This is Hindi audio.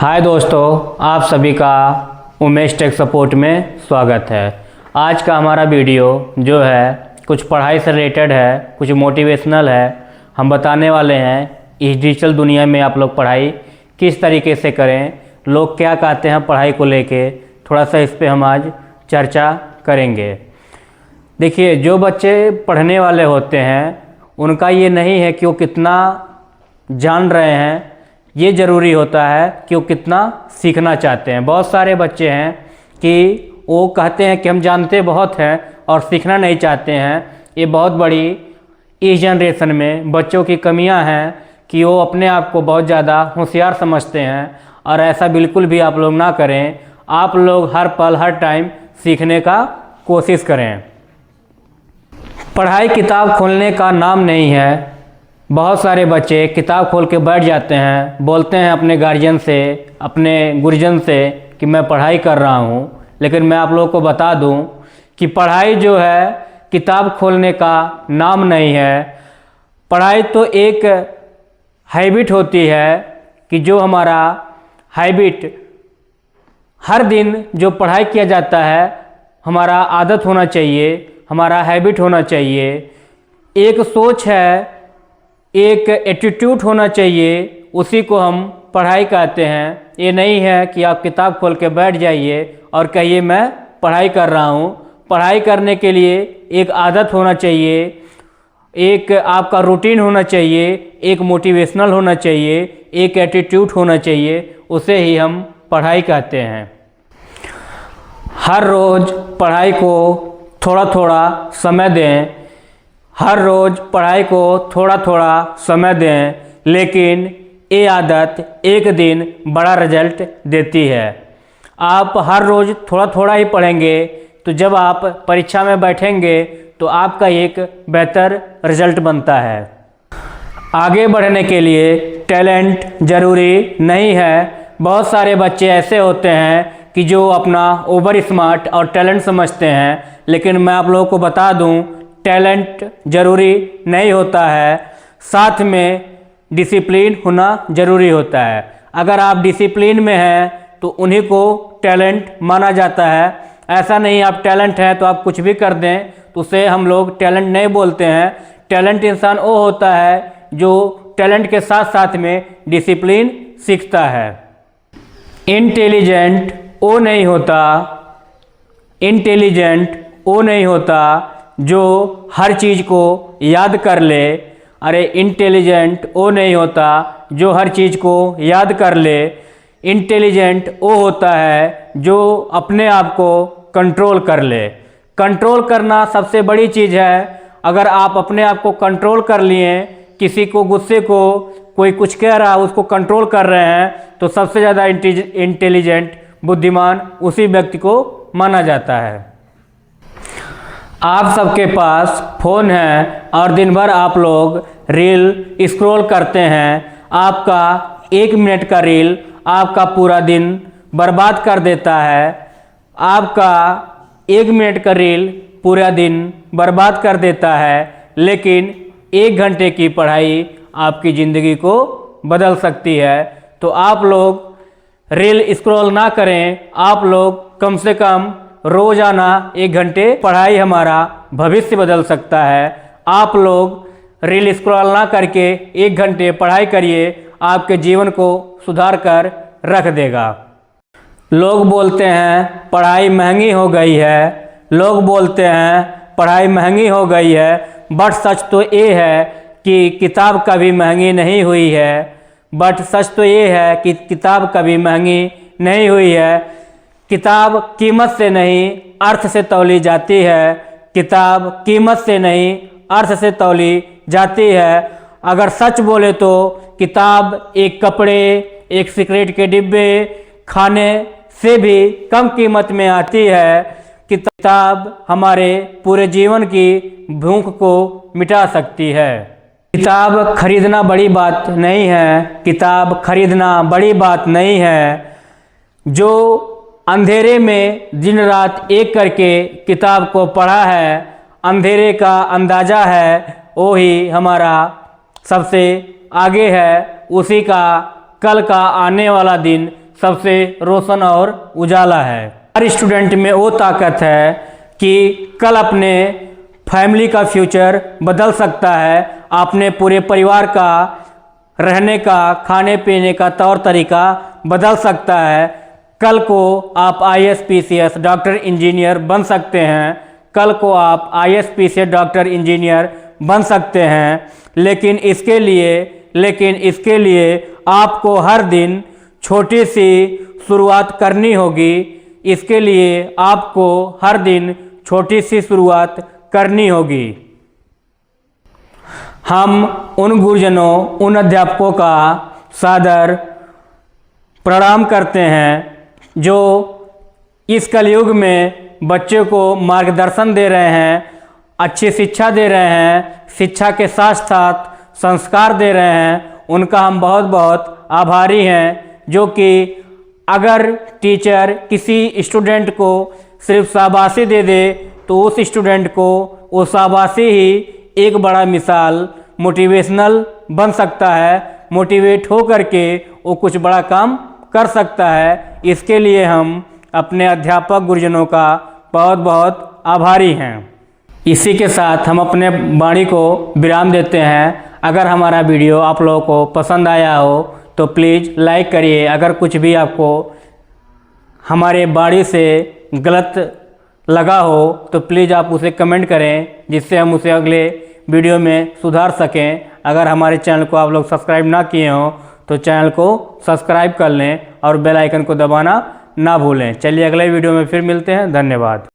हाय दोस्तों, आप सभी का उमेश टेक सपोर्ट में स्वागत है। आज का हमारा वीडियो जो है कुछ पढ़ाई से रिलेटेड है, कुछ मोटिवेशनल है। हम बताने वाले हैं इस डिजिटल दुनिया में आप लोग पढ़ाई किस तरीके से करें, लोग क्या कहते हैं पढ़ाई को लेके, थोड़ा सा इस पे हम आज चर्चा करेंगे। देखिए, जो बच्चे पढ़ने वाले होते हैं उनका ये नहीं है कि वो कितना जान रहे हैं, ये ज़रूरी होता है कि वो कितना सीखना चाहते हैं। बहुत सारे बच्चे हैं कि वो कहते हैं कि हम जानते बहुत हैं और सीखना नहीं चाहते हैं। ये बहुत बड़ी इस जनरेशन में बच्चों की कमियां हैं कि वो अपने आप को बहुत ज़्यादा होशियार समझते हैं, और ऐसा बिल्कुल भी आप लोग ना करें। आप लोग हर पल हर टाइम सीखने का कोशिश करें। पढ़ाई किताब खोलने का नाम नहीं है। बहुत सारे बच्चे किताब खोल के बैठ जाते हैं, बोलते हैं अपने गार्जियन से, अपने गुरुजन से कि मैं पढ़ाई कर रहा हूँ। लेकिन मैं आप लोगों को बता दूँ कि पढ़ाई जो है किताब खोलने का नाम नहीं है। पढ़ाई तो एक हैबिट होती है कि जो हमारा हैबिट हर दिन जो पढ़ाई किया जाता है, हमारा आदत होना चाहिए, हमारा हैबिट होना चाहिए। एक सोच है, एक एटीट्यूड होना चाहिए, उसी को हम पढ़ाई कहते हैं। ये नहीं है कि आप किताब खोल के बैठ जाइए और कहिए मैं पढ़ाई कर रहा हूँ। पढ़ाई करने के लिए एक आदत होना चाहिए, एक आपका रूटीन होना चाहिए, एक मोटिवेशनल होना चाहिए, एक एटीट्यूड होना चाहिए, उसे ही हम पढ़ाई कहते हैं। हर रोज़ पढ़ाई को थोड़ा थोड़ा समय दें, हर रोज़ पढ़ाई को थोड़ा थोड़ा समय दें, लेकिन ये आदत एक दिन बड़ा रिजल्ट देती है। आप हर रोज़ थोड़ा थोड़ा ही पढ़ेंगे तो जब आप परीक्षा में बैठेंगे तो आपका एक बेहतर रिजल्ट बनता है। आगे बढ़ने के लिए टैलेंट ज़रूरी नहीं है। बहुत सारे बच्चे ऐसे होते हैं कि जो अपना ओवर स्मार्ट और टैलेंट समझते हैं, लेकिन मैं आप लोगों को बता दूं टैलेंट ज़रूरी नहीं होता है, साथ में डिसिप्लिन होना ज़रूरी होता है। अगर आप डिसिप्लिन में हैं तो उन्हीं को टैलेंट माना जाता है। ऐसा नहीं आप टैलेंट है तो आप कुछ भी कर दें तो उसे हम लोग टैलेंट नहीं बोलते हैं। टैलेंट इंसान वो होता है जो टैलेंट के साथ साथ में डिसिप्लिन सीखता है। इंटेलिजेंट वो नहीं होता, इंटेलिजेंट वो नहीं होता जो हर चीज़ को याद कर ले। अरे इंटेलिजेंट वो नहीं होता जो हर चीज़ को याद कर ले। इंटेलिजेंट वो होता है जो अपने आप को कंट्रोल कर ले। कंट्रोल करना सबसे बड़ी चीज़ है। अगर आप अपने आप को कंट्रोल कर लिए, किसी को गुस्से को कोई कुछ कह रहा है उसको कंट्रोल कर रहे हैं, तो सबसे ज़्यादा इंटेलिजेंट बुद्धिमान उसी व्यक्ति को माना जाता है। आप सबके पास फ़ोन है और दिन भर आप लोग रील स्क्रॉल करते हैं। आपका 1 मिनट का रील आपका पूरा दिन बर्बाद कर देता है। आपका 1 मिनट का रील पूरा दिन बर्बाद कर देता है, लेकिन 1 घंटे की पढ़ाई आपकी ज़िंदगी को बदल सकती है। तो आप लोग रील स्क्रॉल ना करें। आप लोग कम से कम रोज़ाना 1 घंटे पढ़ाई हमारा भविष्य बदल सकता है। आप लोग रील स्क्रॉल ना करके 1 घंटे पढ़ाई करिए, आपके जीवन को सुधार कर रख देगा। लोग बोलते हैं पढ़ाई महंगी हो गई है, लोग बोलते हैं पढ़ाई महंगी हो गई है, बट सच तो ये है कि किताब कभी महंगी नहीं हुई है। बट सच तो ये है कि किताब कभी महंगी नहीं हुई है। किताब कीमत से नहीं अर्थ से तौली जाती है। किताब कीमत से नहीं अर्थ से तौली जाती है। अगर सच बोले तो किताब एक कपड़े, एक सिगरेट के डिब्बे, खाने से भी कम कीमत में आती है। किताब हमारे पूरे जीवन की भूख को मिटा सकती है। किताब खरीदना बड़ी बात नहीं है, किताब खरीदना बड़ी बात नहीं है। जो अंधेरे में दिन रात एक करके किताब को पढ़ा है, अंधेरे का अंदाज़ा है, वो ही हमारा सबसे आगे है। उसी का कल का आने वाला दिन सबसे रोशन और उजाला है। हर स्टूडेंट में वो ताकत है कि कल अपने फैमिली का फ्यूचर बदल सकता है, अपने पूरे परिवार का रहने का, खाने पीने का तौर तरीका बदल सकता है। कल को आप IAS PCS डॉक्टर इंजीनियर बन सकते हैं, कल को आप IAS PCS डॉक्टर इंजीनियर बन सकते हैं। लेकिन इसके लिए आपको हर दिन छोटी सी शुरुआत करनी होगी। इसके लिए आपको हर दिन छोटी सी शुरुआत करनी होगी। हम उन गुरुजनों, उन अध्यापकों का सादर प्रणाम करते हैं जो इस कलयुग में बच्चों को मार्गदर्शन दे रहे हैं, अच्छी शिक्षा दे रहे हैं, शिक्षा के साथ साथ संस्कार दे रहे हैं। उनका हम बहुत बहुत आभारी हैं। जो कि अगर टीचर किसी स्टूडेंट को सिर्फ शाबाशी दे दे तो उस स्टूडेंट को वो शाबाशी ही एक बड़ा मिसाल मोटिवेशनल बन सकता है। मोटिवेट हो करके वो कुछ बड़ा काम कर सकता है। इसके लिए हम अपने अध्यापक गुरुजनों का बहुत बहुत आभारी हैं। इसी के साथ हम अपने वाणी को विराम देते हैं। अगर हमारा वीडियो आप लोगों को पसंद आया हो तो प्लीज़ लाइक करिए। अगर कुछ भी आपको हमारे वाणी से गलत लगा हो तो प्लीज़ आप उसे कमेंट करें, जिससे हम उसे अगले वीडियो में सुधार सकें। अगर हमारे चैनल को आप लोग सब्सक्राइब ना किए हों तो चैनल को सब्सक्राइब कर लें और बेल आइकन को दबाना ना भूलें। चलिए अगले वीडियो में फिर मिलते हैं। धन्यवाद।